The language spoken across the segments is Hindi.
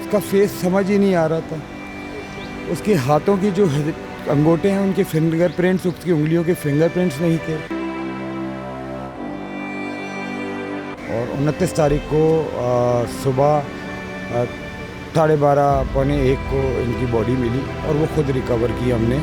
उसका फेस समझ ही नहीं आ रहा था। उसके हाथों की जो अंगूठे हैं उनके फिंगरप्रिंट्स, उसकी उंगलियों के फिंगरप्रिंट्स नहीं थे। और 29 तारीख को सुबह 12:30 पौने 1 को इनकी बॉडी मिली और वो खुद रिकवर की हमने।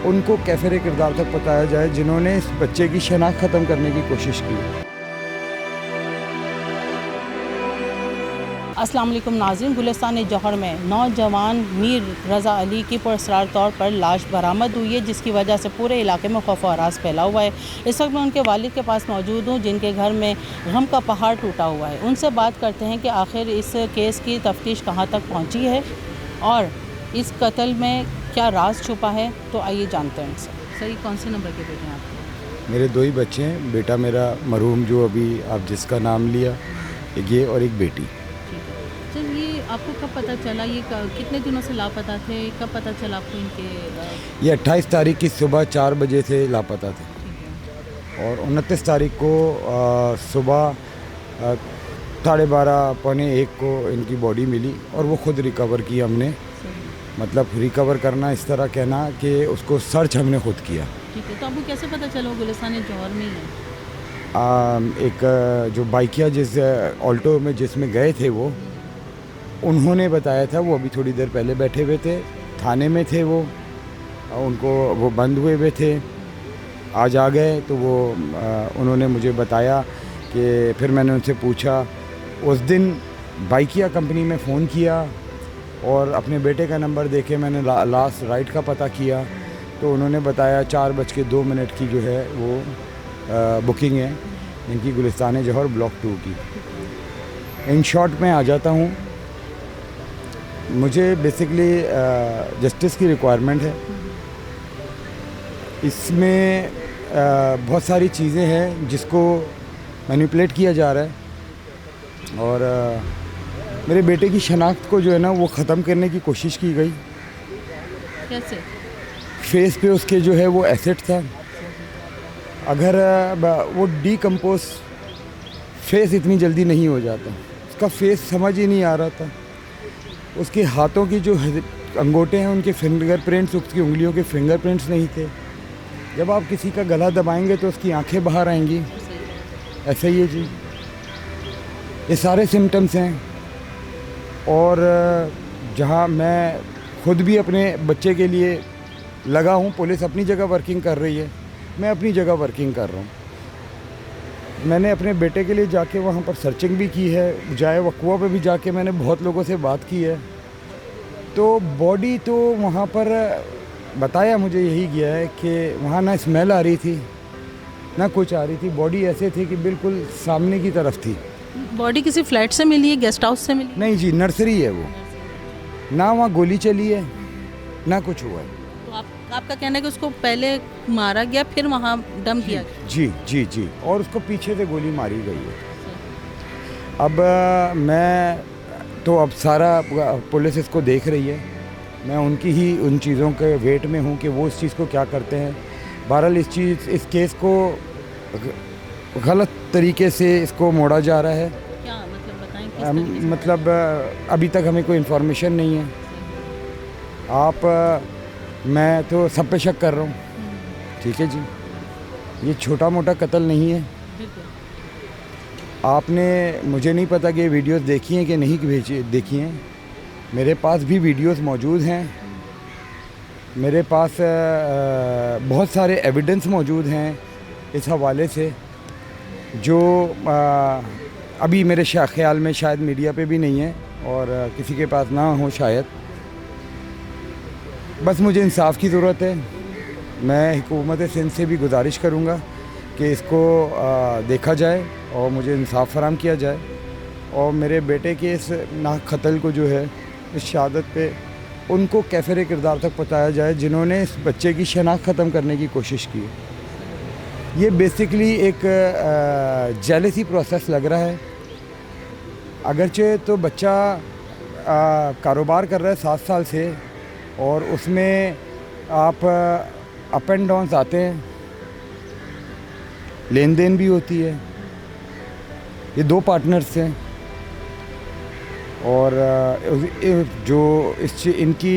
उनको कैफिर किरदार तक बताया जाए जिन्होंने इस बच्चे की शनाख्त ख़त्म करने की कोशिश की। अस्सलाम वालेकुम नाज़रीन, गुलिस्तान जौहर में नौजवान मीर रज़ा अली की पुरअसरार तौर पर लाश बरामद हुई है, जिसकी वजह से पूरे इलाके में खौफ और हरास फैला हुआ है। इस वक्त मैं उनके वालिद के पास मौजूद हूँ, जिनके घर में गम का पहाड़ टूटा हुआ है। उनसे बात करते हैं कि आखिर इस केस की तफ्तीश कहाँ तक पहुँची है और इस कत्ल में क्या राज छुपा है। तो आइए जानते हैं उनसे। सही, कौन से नंबर के बेटे हैं आपके? मेरे 2 ही बच्चे हैं, बेटा मेरा मरहूम जो अभी आप जिसका नाम लिया, ये, और एक बेटी। सर, ये आपको कब पता चला, ये कितने दिनों से लापता थे, कब पता चला आपको इनके? ये 28 तारीख की सुबह 4 बजे से लापता थे और 29 तारीख को सुबह 12:30 पौने 1 को इनकी बॉडी मिली और वो खुद रिकवर की हमने। मतलब रिकवर करना इस तरह कहना कि उसको सर्च हमने खुद किया। ठीक है, तो आपको कैसे पता चला वो गुलिस्तान जौहर में ही है? एक जो बाइकिया जिस ऑल्टो में जिसमें गए थे वो, उन्होंने बताया था। वो अभी थोड़ी देर पहले बैठे हुए थे, थाने में थे वो, उनको वो बंद हुए हुए थे। आज आ गए तो वो उन्होंने मुझे बताया कि फिर मैंने उनसे पूछा। उस दिन बाइकिया कंपनी में फ़ोन किया और अपने बेटे का नंबर देके मैंने लास्ट राइड का पता किया तो उन्होंने बताया 4:02 की जो है वो बुकिंग है इनकी गुलिस्तान जौहर ब्लॉक 2 की। इन शॉर्ट में आ जाता हूँ, मुझे बेसिकली जस्टिस की रिक्वायरमेंट है। इसमें बहुत सारी चीज़ें हैं जिसको मैनिपुलेट किया जा रहा है और मेरे बेटे की शनाख्त को जो है ना वो ख़त्म करने की कोशिश की गई। कैसे? फेस पे उसके जो है वो एसिड था। अगर वो डीकम्पोज फेस इतनी जल्दी नहीं हो जाता, उसका फेस समझ ही नहीं आ रहा था। उसके हाथों की जो अंगूठे हैं उनके फिंगरप्रिंट्स, उसकी उंगलियों के फिंगरप्रिंट्स नहीं थे। जब आप किसी का गला दबाएंगे तो उसकी आंखें बाहर आएंगी, ऐसा ही है जी। ये सारे सिम्टम्स हैं और जहाँ मैं खुद भी अपने बच्चे के लिए लगा हूँ, पुलिस अपनी जगह वर्किंग कर रही है, मैं अपनी जगह वर्किंग कर रहा हूँ। मैंने अपने बेटे के लिए जाके वहाँ पर सर्चिंग भी की है, जाए वकवा पे भी जाके मैंने बहुत लोगों से बात की है। तो बॉडी तो वहाँ पर बताया मुझे यही गया है कि वहाँ ना स्मेल आ रही थी ना कुछ आ रही थी। बॉडी ऐसे थी कि बिल्कुल सामने की तरफ थी। बॉडी किसी फ्लैट से मिली है, गेस्ट हाउस से मिली? नहीं जी, नर्सरी है वो। ना वहाँ गोली चली है ना कुछ हुआ है। तो आपका कहना है कि उसको पहले मारा गया फिर वहाँ डम किया गया? जी जी जी, और उसको पीछे से गोली मारी गई है। अब अब सारा पुलिस इसको देख रही है। मैं उनकी ही उन चीज़ों के वेट में हूँ कि वो इस चीज़ को क्या करते हैं। बहरहाल इस केस को गलत तरीके से इसको मोड़ा जा रहा है। क्या मतलब बताएं, किस तरीके से? मतलब अभी तक हमें कोई इन्फॉर्मेशन नहीं है। मैं तो सब पे शक कर रहा हूँ। ठीक है जी, ये छोटा मोटा कत्ल नहीं है। आपने, मुझे नहीं पता कि ये वीडियोस देखी हैं कि नहीं देखी हैं। मेरे पास भी वीडियोस मौजूद हैं। मेरे पास बहुत सारे एविडेंस मौजूद हैं इस हवाले से, जो अभी मेरे ख्याल में शायद मीडिया पे भी नहीं है और किसी के पास ना हो शायद। बस मुझे इंसाफ की ज़रूरत है। मैं हुकूमत सिंध से भी गुजारिश करूँगा कि इसको देखा जाए और मुझे इंसाफ फराहम किया जाए और मेरे बेटे के इस नाकत्ल को जो है, इस शहादत पे उनको कैफिर किरदार तक पहुँचाया जाए जिन्होंने इस बच्चे की शनाख्त ख़त्म करने की कोशिश की। ये बेसिकली एक जेलसी प्रोसेस लग रहा है। अगरचे तो बच्चा कारोबार कर रहा है 7 साल से और उसमें आप अप एंड डाउन्स आते हैं, लेन देन भी होती है। ये 2 पार्टनर्स हैं, और जो इनकी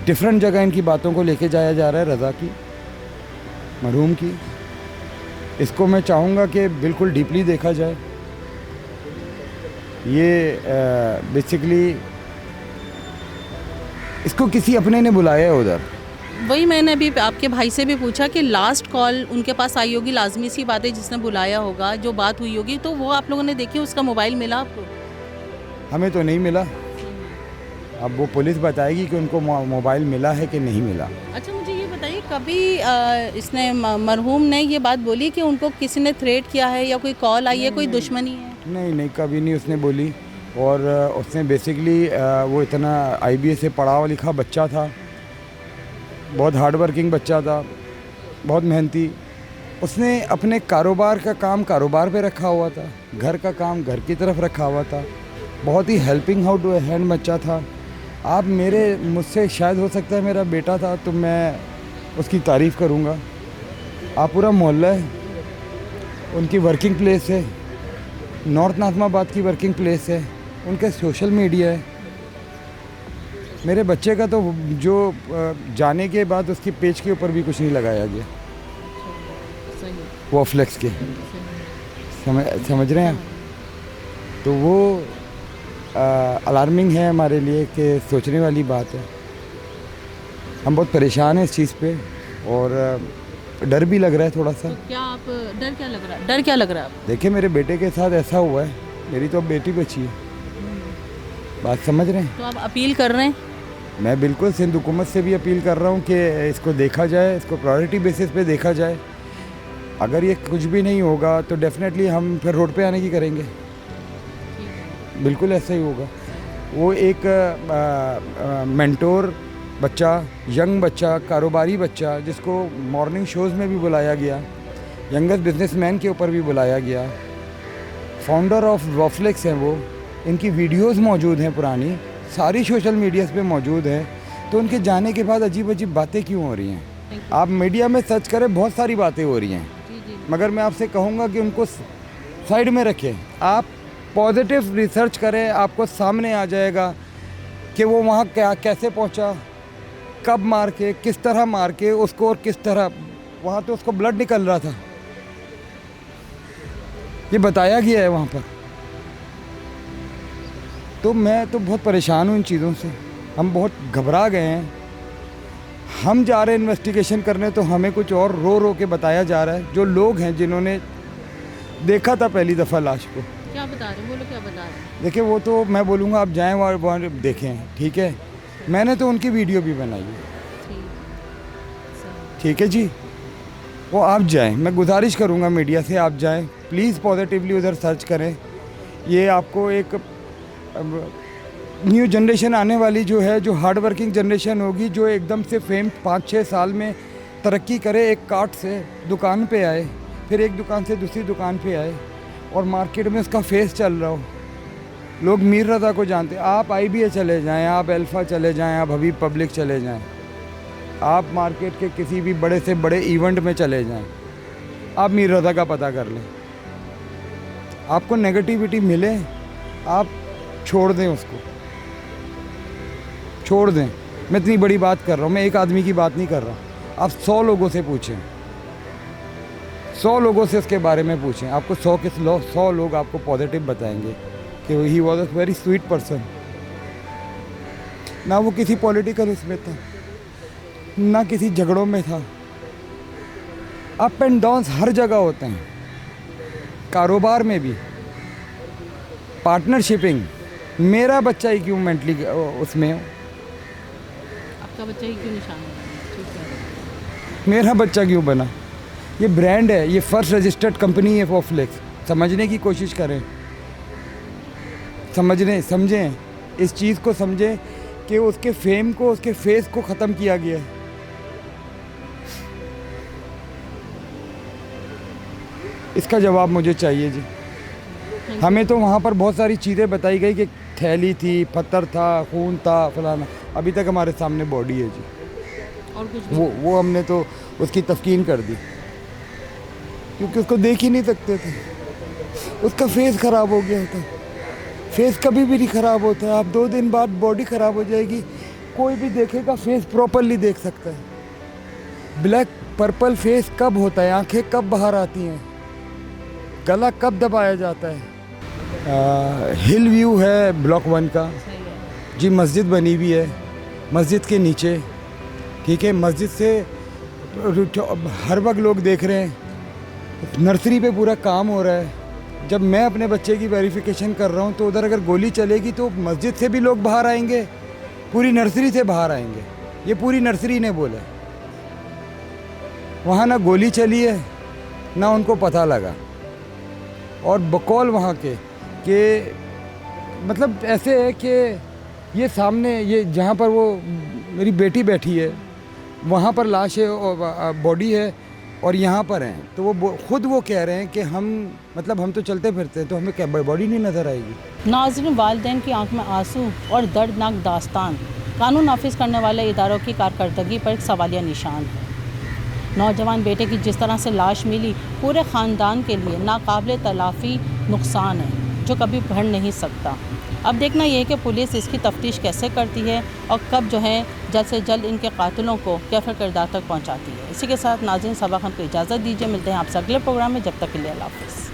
डिफरेंट जगह इनकी बातों को लेके जाया जा रहा है रज़ा की, मरहूम की, इसको मैं चाहूँगा कि बिल्कुल डीपली देखा जाए। ये बेसिकली इसको किसी अपने ने बुलाया है उधर। वही मैंने अभी आपके भाई से भी पूछा कि लास्ट कॉल उनके पास आई होगी, लाजमी सी बात है, जिसने बुलाया होगा, जो बात हुई होगी, तो वो आप लोगों ने देखी, उसका मोबाइल मिला आपको? हमें तो नहीं मिला। अब वो पुलिस बताएगी कि उनको मोबाइल मिला है कि नहीं मिला। अच्छा, मुझे ये बताइए, कभी इसने मरहूम ने ये बात बोली कि उनको किसी ने थ्रेट किया है या कोई कॉल आई है, कोई दुश्मनी है? नहीं, कभी नहीं उसने बोली। और उसने बेसिकली वो इतना IBA से पढ़ा लिखा बच्चा था, बहुत हार्ड वर्किंग बच्चा था, बहुत मेहनती। उसने अपने कारोबार का काम कारोबार पे रखा हुआ था, घर का काम घर की तरफ रखा हुआ था, बहुत ही हेल्पिंग हाउ टू हैंड बच्चा था। आप मुझसे शायद हो सकता है मेरा बेटा था तो मैं उसकी तारीफ़ करूँगा। आप पूरा मोहल्ला है, उनकी वर्किंग प्लेस है, नॉर्थ नाज़माबाद की वर्किंग प्लेस है, उनके सोशल मीडिया है। मेरे बच्चे का तो जो जाने के बाद उसकी पेज के ऊपर भी कुछ नहीं लगाया गया, वो फ्लेक्स के, समझ रहे हैं। तो वो अलार्मिंग है हमारे लिए कि सोचने वाली बात है। हम बहुत परेशान हैं इस चीज़ पे और डर भी लग रहा है थोड़ा सा। तो क्या आप डर क्या लग रहा है? डर क्या लग रहा है आप? देखिए, मेरे बेटे के साथ ऐसा हुआ है, मेरी तो अब बेटी बची है, बात समझ रहे हैं। तो आप अपील कर रहे हैं? मैं बिल्कुल सिंध हुकूमत से भी अपील कर रहा हूँ कि इसको देखा जाए, इसको प्रायोरिटी बेसिस पे देखा जाए। अगर ये कुछ भी नहीं होगा तो डेफिनेटली हम फिर रोड पे आने की करेंगे, बिल्कुल ऐसा ही होगा। वो एक मेंटोर बच्चा, यंग बच्चा, कारोबारी बच्चा, जिसको मॉर्निंग शोज़ में भी बुलाया गया, यंगेस्ट बिजनेसमैन के ऊपर भी बुलाया गया, फाउंडर ऑफ वॉफ्लेक्स हैं वो, इनकी वीडियोस मौजूद हैं पुरानी, सारी सोशल मीडियाज़ पे मौजूद है। तो उनके जाने के बाद अजीब अजीब बातें क्यों हो रही हैं? आप मीडिया में सर्च करें, बहुत सारी बातें हो रही हैं, मगर मैं आपसे कहूँगा कि उनको साइड में रखें। आप पॉजिटिव रिसर्च करें, आपको सामने आ जाएगा कि वो वहाँ कैसे पहुँचा, कब मार के, किस तरह मार के उसको, और किस तरह वहाँ तो उसको ब्लड निकल रहा था, ये बताया गया है वहाँ पर। तो मैं तो बहुत परेशान हूँ इन चीज़ों से, हम बहुत घबरा गए हैं। हम जा रहे हैं इन्वेस्टिगेशन करने तो हमें कुछ और रो रो के बताया जा रहा है। जो लोग हैं जिन्होंने देखा था पहली दफ़ा लाश को, क्या बता रहे हैं, बोलो क्या बता रहे हैं? देखिए, वो तो मैं बोलूँगा आप जाएँ वहाँ देखें, ठीक है। मैंने तो उनकी वीडियो भी बनाई है, ठीक है जी। वो आप जाएं, मैं गुजारिश करूँगा मीडिया से, आप जाएं प्लीज़, पॉजिटिवली उधर सर्च करें। ये आपको एक न्यू जनरेशन आने वाली जो है, जो हार्ड वर्किंग जनरेशन होगी, जो एकदम से फेम 5-6 साल में तरक्की करे, एक कार्ट से दुकान पे आए, फिर एक दुकान से दूसरी दुकान पे आए और मार्केट में उसका फेस चल रहा हो। लोग मीर रज़ा को जानते हैं। आप IBA चले जाएं, आप अल्फ़ा चले जाएं, आप हबीब पब्लिक चले जाएं, आप मार्केट के किसी भी बड़े से बड़े इवेंट में चले जाएं, आप मीर रज़ा का पता कर लें। आपको नेगेटिविटी मिले, आप छोड़ दें, उसको छोड़ दें। मैं इतनी बड़ी बात कर रहा हूँ, मैं एक आदमी की बात नहीं कर रहा। आप 100 लोगों से पूछें, 100 लोगों से उसके बारे में पूछें, आपको 100 लोग आपको पॉजिटिव बताएंगे कि he was a very sweet person. ना वो किसी पॉलिटिकल उसमें था, ना किसी झगड़ों में था। अप एंड डाउन्स हर जगह होते हैं, कारोबार में भी, पार्टनरशिपिंग। मेरा बच्चा ही क्यों मेंटली उसमें हो? आपका बच्चा ही क्यों निशान है? ठीक है, मेरा बच्चा क्यों बना? ये ब्रांड है, ये फर्स्ट रजिस्टर्ड कंपनी है वॉफ्लेक्स। समझने की कोशिश करें, समझें इस चीज़ को, समझें कि उसके फेम को, उसके फेस को ख़त्म किया गया है। इसका जवाब मुझे चाहिए जी। हमें तो वहाँ पर बहुत सारी चीज़ें बताई गई कि थैली थी, पत्थर था, खून था, फलाना। अभी तक हमारे सामने बॉडी है जी, और कुछ वो हमने तो उसकी तस्कीन कर दी, क्योंकि उसको देख ही नहीं सकते थे, उसका फेस ख़राब हो गया था। फेस कभी भी नहीं ख़राब होता है। आप 2 दिन बाद बॉडी ख़राब हो जाएगी, कोई भी देखेगा फेस प्रॉपरली देख सकता है। ब्लैक पर्पल फेस कब होता है, आंखें कब बाहर आती हैं, गला कब दबाया जाता है। हिल व्यू है ब्लॉक 1 का जी, मस्जिद बनी हुई है मस्जिद के नीचे, ठीक है। मस्जिद से हर वक्त लोग देख रहे हैं, नर्सरी पे पूरा काम हो रहा है। जब मैं अपने बच्चे की वेरिफिकेशन कर रहा हूँ तो उधर अगर गोली चलेगी तो मस्जिद से भी लोग बाहर आएंगे, पूरी नर्सरी से बाहर आएंगे। ये पूरी नर्सरी ने बोला। वहाँ ना गोली चली है ना उनको पता लगा, और बकौल वहाँ के मतलब ऐसे है कि ये सामने ये जहाँ पर वो मेरी बेटी बैठी है वहाँ पर लाश है और बॉडी है, और यहाँ पर हैं तो वो खुद वो कह रहे हैं कि हम तो चलते फिरते हैं तो हमें क्या बॉडी नहीं नज़र आएगी। नाज़रीन, वालिदैन की आंख में आंसू और दर्दनाक दास्तान कानून नाफिज करने वाले इदारों की कारकर्दगी पर एक सवालिया निशान है। नौजवान बेटे की जिस तरह से लाश मिली पूरे ख़ानदान के लिए नाकाबिले तलाफ़ी नुकसान है जो कभी भर नहीं सकता। अब देखना यह है कि पुलिस इसकी तफ्तीश कैसे करती है और कब जो है जल्द से जल्द इनके कातिलों को कैफिर किरदार तक पहुंचाती है। इसी के साथ नाज़रीन, सबा खान को इजाज़त दीजिए। मिलते हैं आपसे अगले प्रोग्राम में, जब तक के लिए अल्लाह हाफ़िज़।